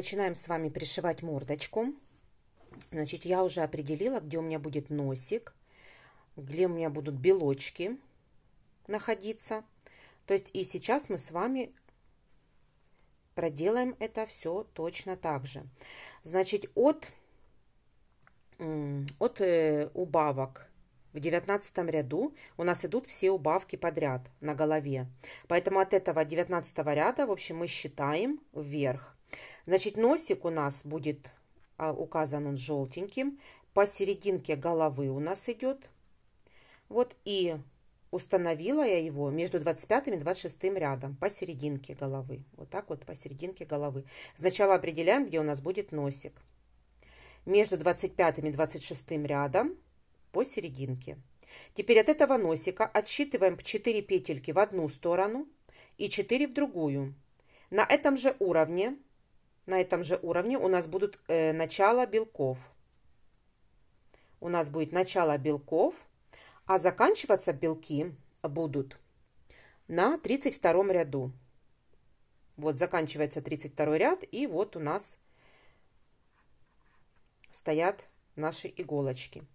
начинаем с вами пришивать мордочку. Значит, я уже определила, где у меня будет носик, где у меня будут белочки находиться. То есть и сейчас мы с вами проделаем это все точно так же. Значит, от убавок в 19 ряду у нас идут все убавки подряд на голове. Поэтому от этого 19 ряда, в общем, мы считаем вверх. Значит, носик у нас будет указан он желтеньким. Посерединке головы у нас идет. Вот и установила я его между 25 и 26 рядом, посерединке головы. Вот так вот посерединке головы. Сначала определяем, где у нас будет носик. Между 25 и 26 рядом посерединке. Теперь от этого носика отсчитываем 4 петельки в одну сторону и 4 в другую. На этом же уровне у нас будут начало белков. У нас будет начало белков, а заканчиваться белки будут на 32 ряду. Вот заканчивается 32 ряд, и вот у нас стоят наши иголочки.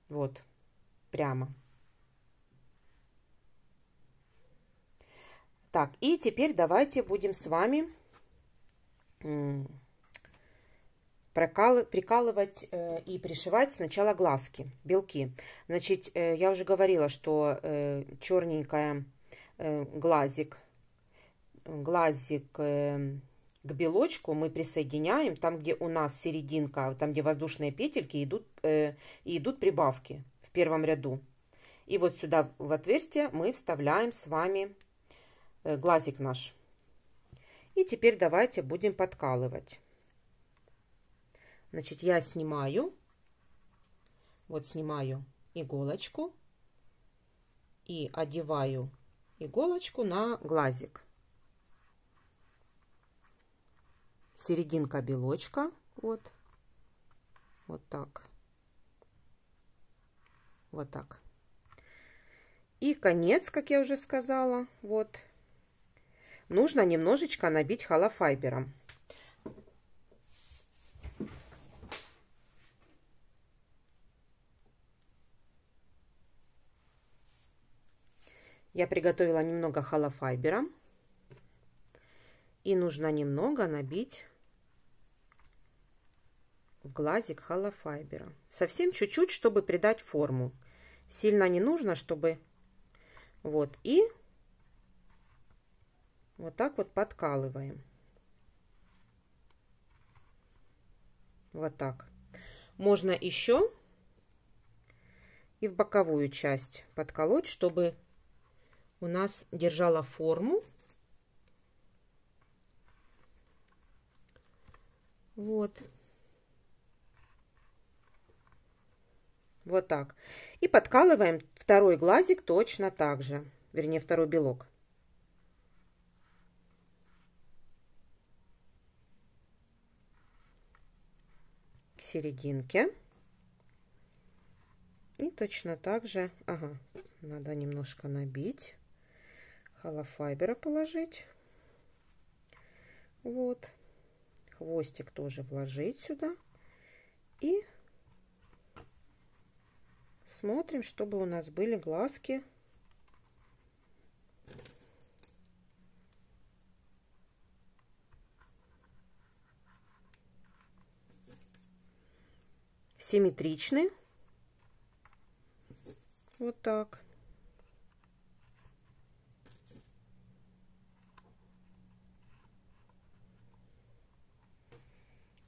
Вот, прямо. Так, и теперь давайте будем с вами прикалывать и пришивать сначала глазки, белки. Значит, я уже говорила, что черненькая глазик к белочку мы присоединяем там, где у нас серединка, там, где воздушные петельки идут прибавки в первом ряду. И вот сюда в отверстие мы вставляем с вами глазик наш. И теперь давайте будем подкалывать. Значит, я снимаю иголочку и одеваю иголочку на глазик. Серединка белочка, вот так. Вот так. И конец, как я уже сказала, вот. Нужно немножечко набить холофайбером. Я приготовила немного холофайбера. И нужно немного набить в глазик холофайбера. Совсем чуть-чуть, чтобы придать форму. Сильно не нужно, чтобы... Вот, и вот так вот подкалываем. Вот так. Можно еще и в боковую часть подколоть, чтобы у нас держала форму. Вот. Вот так. И подкалываем второй глазик точно так же. Вернее, второй белок. К серединке. И точно так же. Ага, надо немножко набить. Холофайбера положить. Вот. Хвостик тоже вложить сюда. И смотрим, чтобы у нас были глазки симметричны. Вот так.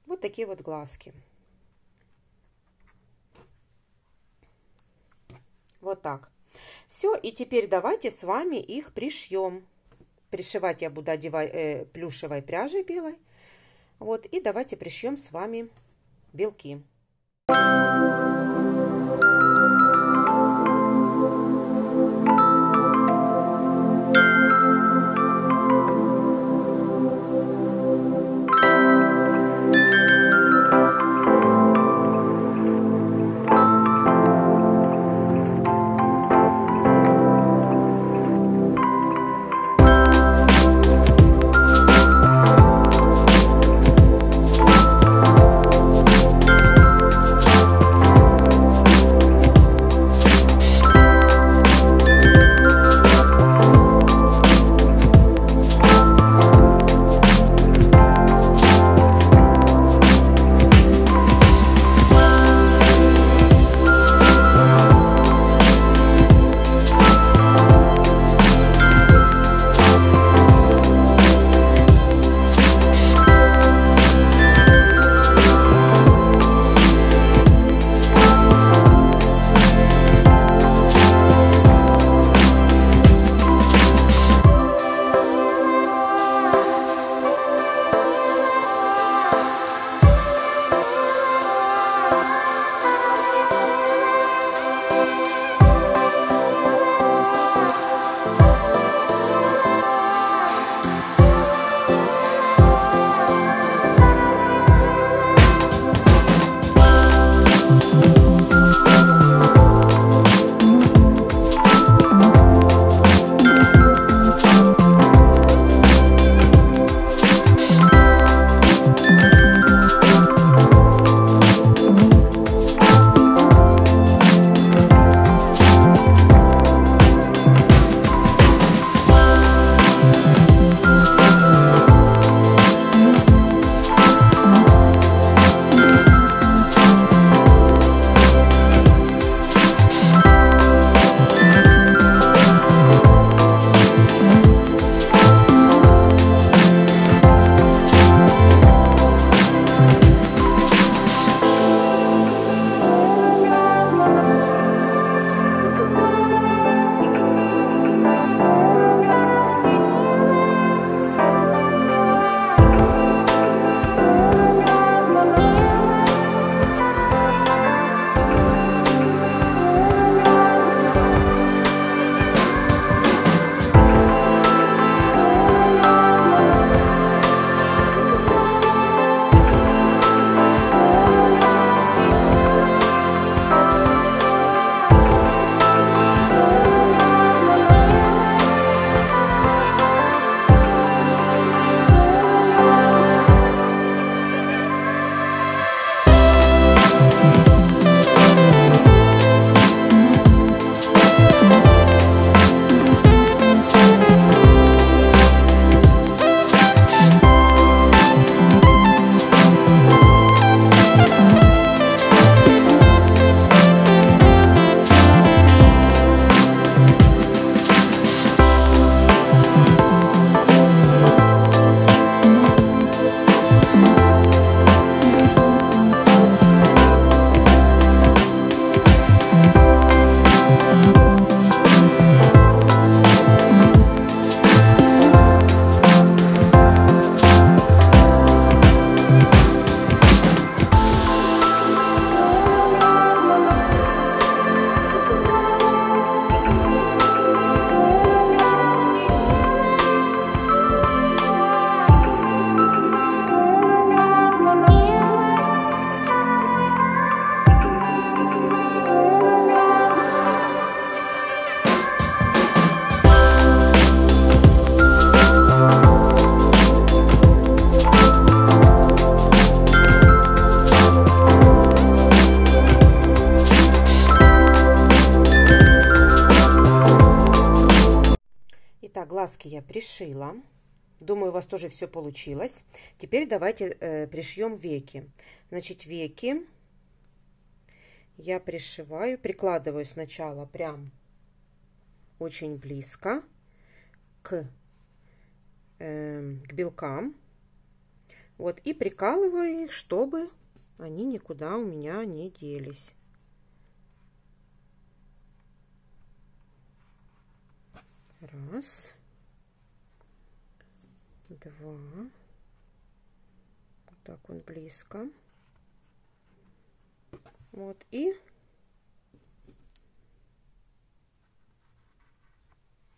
Вот такие вот глазки. Вот так. Все, и теперь давайте с вами их пришьем. Пришивать я буду плюшевой пряжей белой. Вот, и давайте пришьем с вами белки. глазки я пришила. Думаю, у вас тоже все получилось. Теперь давайте пришьем веки. Значит, веки я пришиваю, прикладываю сначала прям очень близко к белкам. Вот, и прикалываю их, чтобы они никуда у меня не делись. Раз, два. Вот так он близко. Вот, и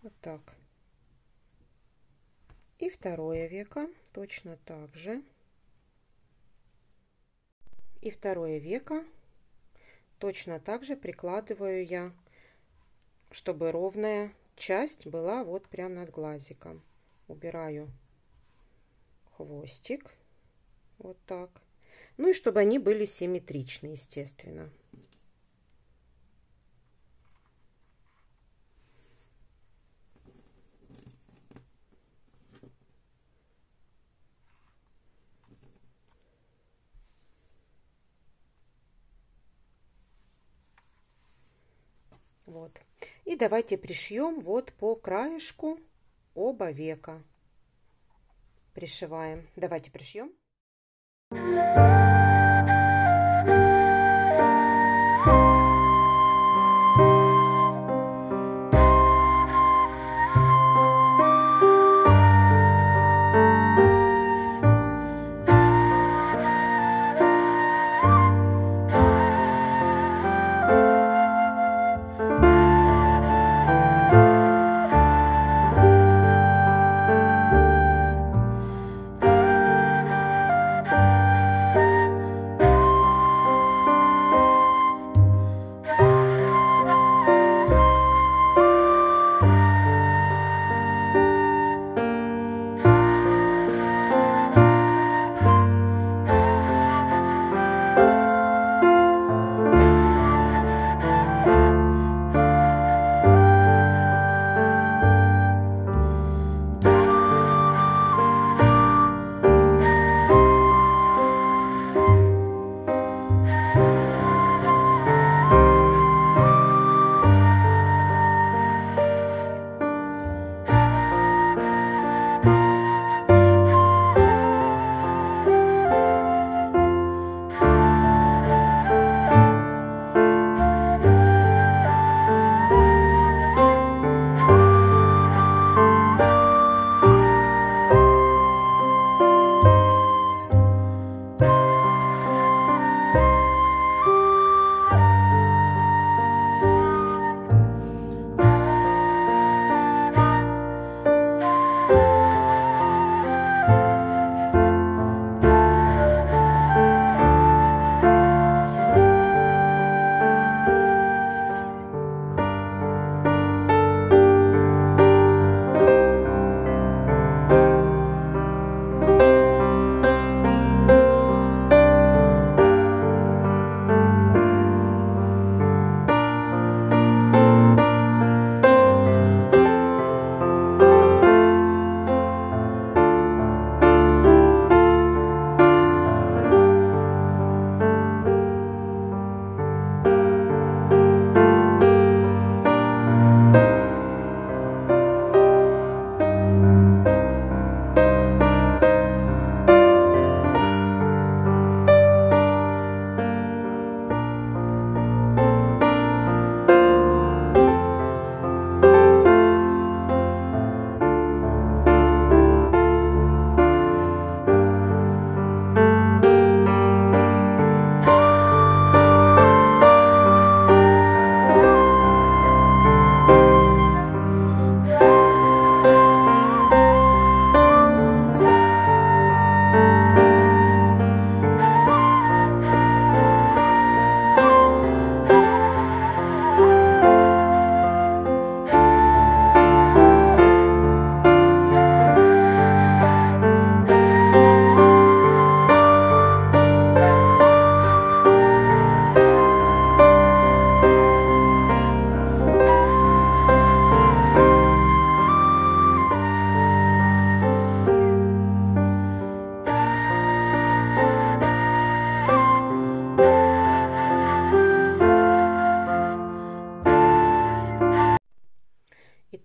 вот так. И второе веко точно так же. И второе веко точно так же прикладываю я, чтобы ровная часть была вот прям над глазиком. Убираю хвостик. Вот так. Ну и чтобы они были симметричны, естественно. Вот. И давайте пришьем вот по краешку оба века. Пришиваем. Давайте пришьем.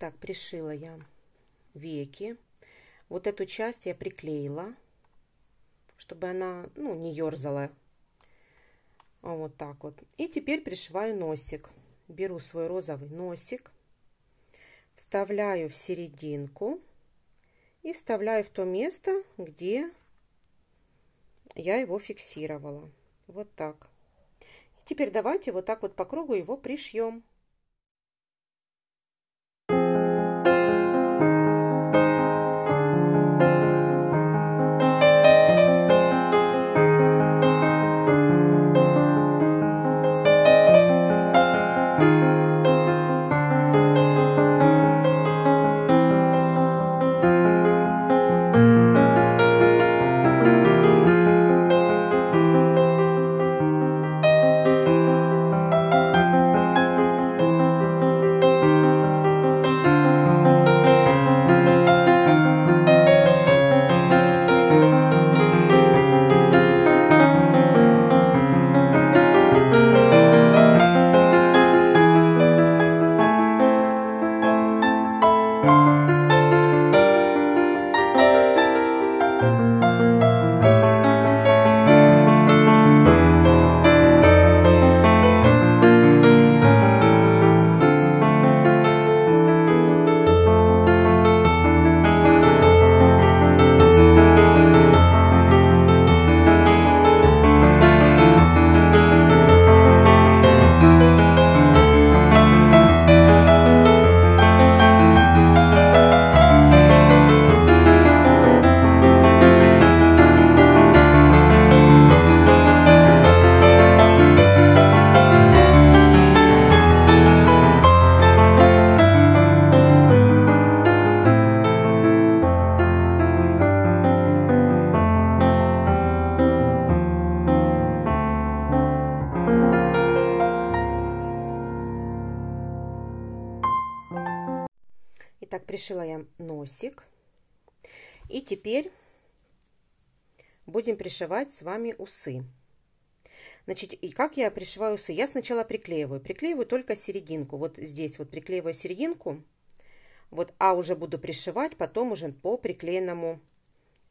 Итак, пришила я веки. Вот эту часть я приклеила, чтобы она, ну, не ерзала. Вот так вот. И теперь пришиваю носик. Беру свой розовый носик, вставляю в серединку и вставляю в то место, где я его фиксировала. Вот так. И теперь давайте вот так вот по кругу его пришьем. Итак, пришила я носик. И теперь будем пришивать с вами усы. Значит, и как я пришиваю усы? Я сначала приклеиваю. Приклеиваю только серединку. Вот здесь вот приклеиваю серединку. Вот, а уже буду пришивать потом уже по приклеенному,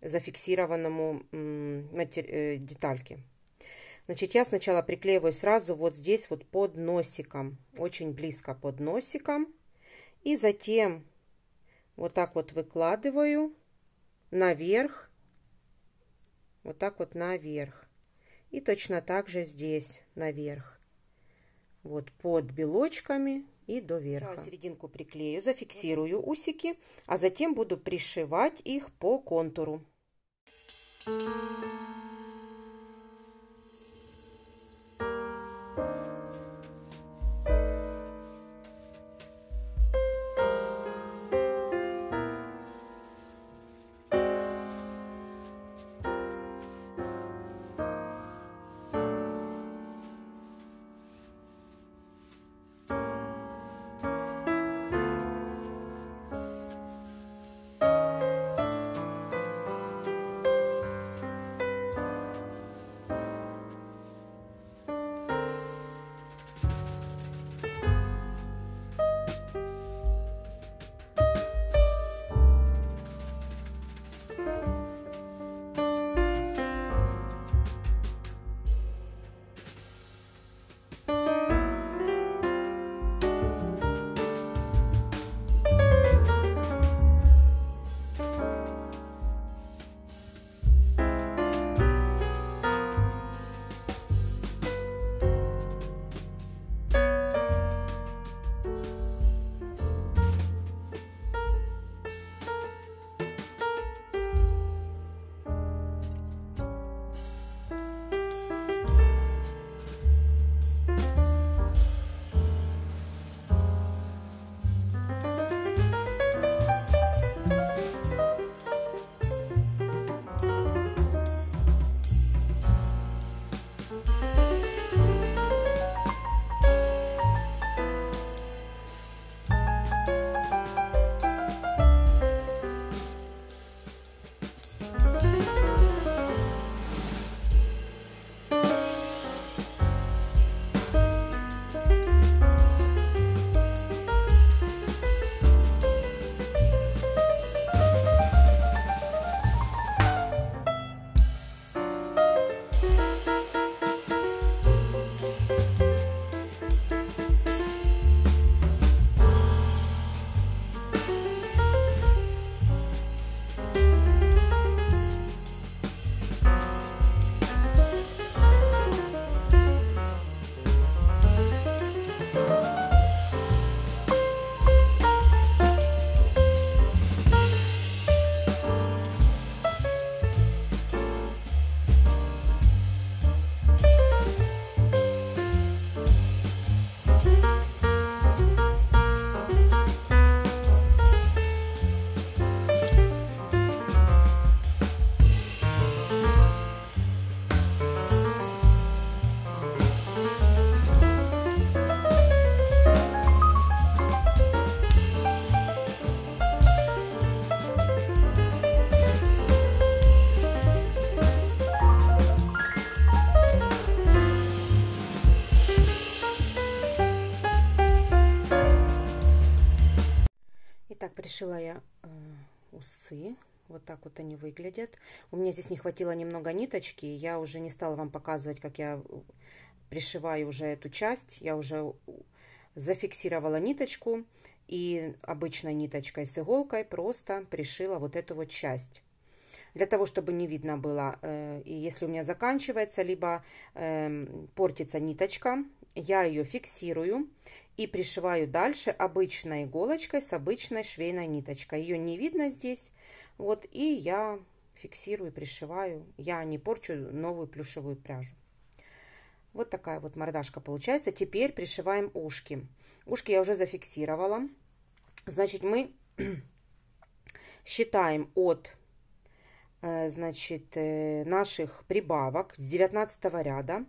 зафиксированному детальке. Значит, я сначала приклеиваю сразу вот здесь вот под носиком. Очень близко под носиком. И затем вот так вот выкладываю наверх, вот так вот наверх. И точно так же здесь наверх. Вот под белочками и до верха. Серединку приклею, зафиксирую усики, а затем буду пришивать их по контуру. Итак, пришила я усы. Вот так вот они выглядят. У меня здесь не хватило немного ниточки. Я уже не стала вам показывать, как я пришиваю уже эту часть. Я уже зафиксировала ниточку. И обычной ниточкой с иголкой просто пришила вот эту вот часть. Для того, чтобы не видно было, и если у меня заканчивается, либо портится ниточка, я ее фиксирую и пришиваю дальше обычной иголочкой с обычной швейной ниточкой. Ее не видно здесь. Вот, и я фиксирую, пришиваю. Я не порчу новую плюшевую пряжу. Вот такая вот мордашка получается. Теперь пришиваем ушки. Ушки я уже зафиксировала. Значит, мы считаем от, значит, наших прибавок с 19 ряда.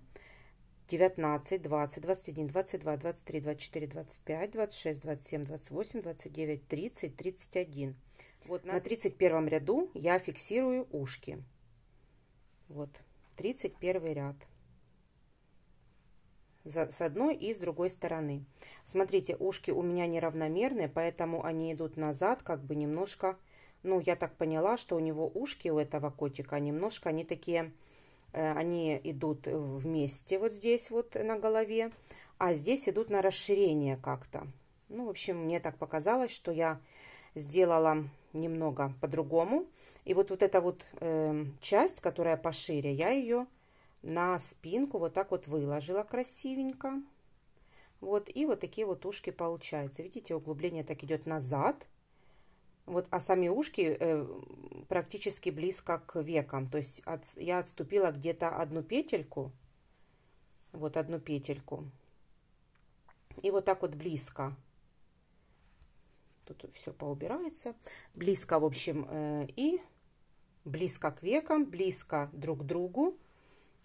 19, 20, 21, 22, 23, 24, 25, 26, 27, 28, 29, 30, 31. Вот на 31 ряду я фиксирую ушки. Вот 31 ряд. С одной и с другой стороны. Смотрите, ушки у меня неравномерные, поэтому они идут назад, как бы немножко. Ну, я так поняла, что у него ушки, у этого котика, немножко они такие, они идут вместе вот здесь вот на голове, а здесь идут на расширение как-то. Ну, в общем, мне так показалось, что я сделала немного по-другому. И вот эта вот часть, которая пошире, я ее на спинку вот так вот выложила красивенько. Вот, и вот такие вот ушки получаются. Видите, углубление так идет назад. Вот, а сами ушки практически близко к векам. То есть я отступила где-то одну петельку. Вот одну петельку. И вот так вот близко. Тут все поубирается. Близко, в общем, и близко к векам, близко друг к другу.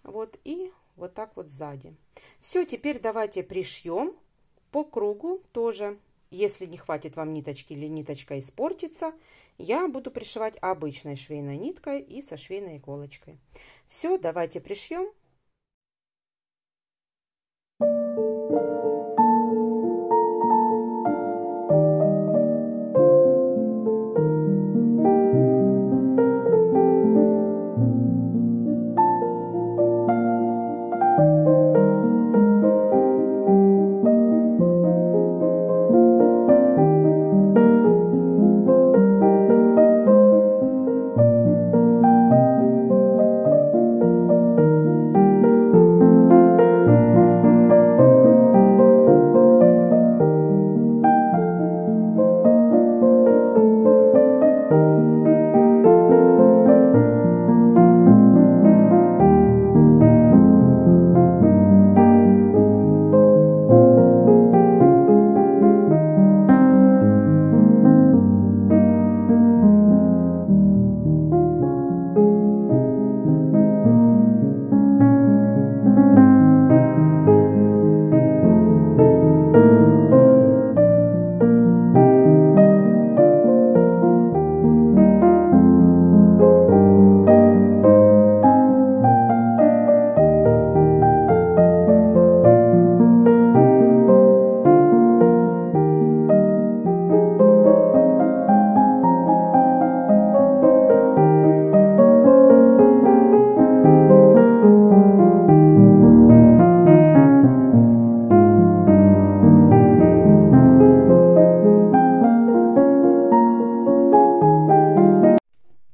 Вот, и вот так вот сзади. Все, теперь давайте пришьем по кругу тоже. Если не хватит вам ниточки или ниточка испортится, я буду пришивать обычной швейной ниткой и со швейной иголочкой. Все, давайте пришьем.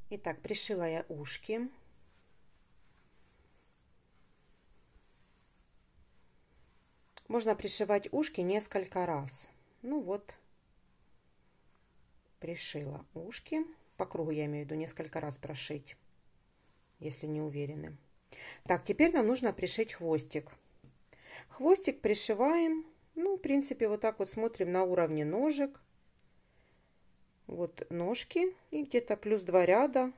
Итак, пришила я ушки. Можно пришивать ушки несколько раз. Ну вот, пришила ушки. По кругу я имею в виду несколько раз прошить, если не уверены. Так, теперь нам нужно пришить хвостик. Хвостик пришиваем, ну, в принципе, вот так вот смотрим на уровне ножек. Вот ножки и где-то плюс 2 ряда.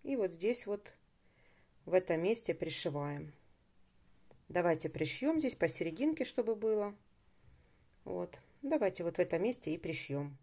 И вот здесь вот в этом месте пришиваем. Давайте пришьем здесь посерединке, чтобы было. Вот. Давайте вот в этом месте и пришьем.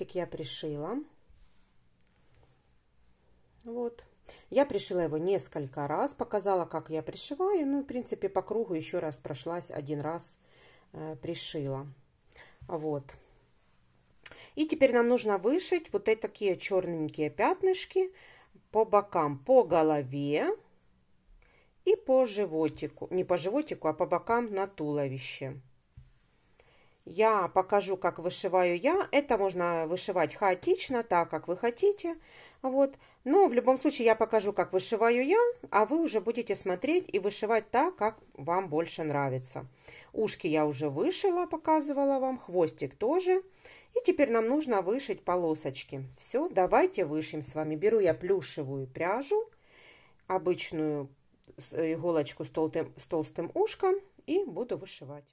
хвостик я пришила. Вот. Я пришила его несколько раз, показала, как я пришиваю. Ну, в принципе, по кругу еще раз прошлась, один раз пришила. Вот. И теперь нам нужно вышить вот такие черненькие пятнышки по бокам, по голове и по животику. Не по животику, а по бокам на туловище. Я покажу, как вышиваю я. Это можно вышивать хаотично, так, как вы хотите. Вот. Но в любом случае я покажу, как вышиваю я, а вы уже будете смотреть и вышивать так, как вам больше нравится. Ушки я уже вышила, показывала вам, хвостик тоже. И теперь нам нужно вышить полосочки. Все, давайте вышьем с вами. Беру я плюшевую пряжу, обычную иголочку с толстым ушком и буду вышивать.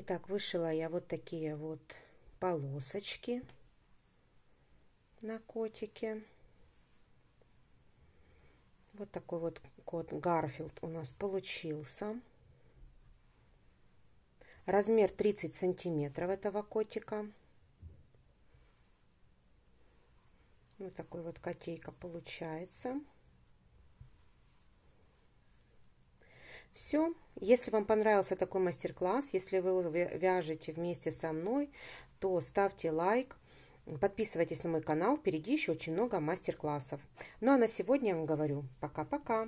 Итак, вышила я вот такие вот полосочки на котике. Вот такой вот кот Гарфилд у нас получился. Размер 30 сантиметров этого котика. Вот такой вот котейка получается. Все. Если вам понравился такой мастер-класс, если вы вяжете вместе со мной, то ставьте лайк, подписывайтесь на мой канал. Впереди еще очень много мастер-классов. Ну а на сегодня я вам говорю пока-пока.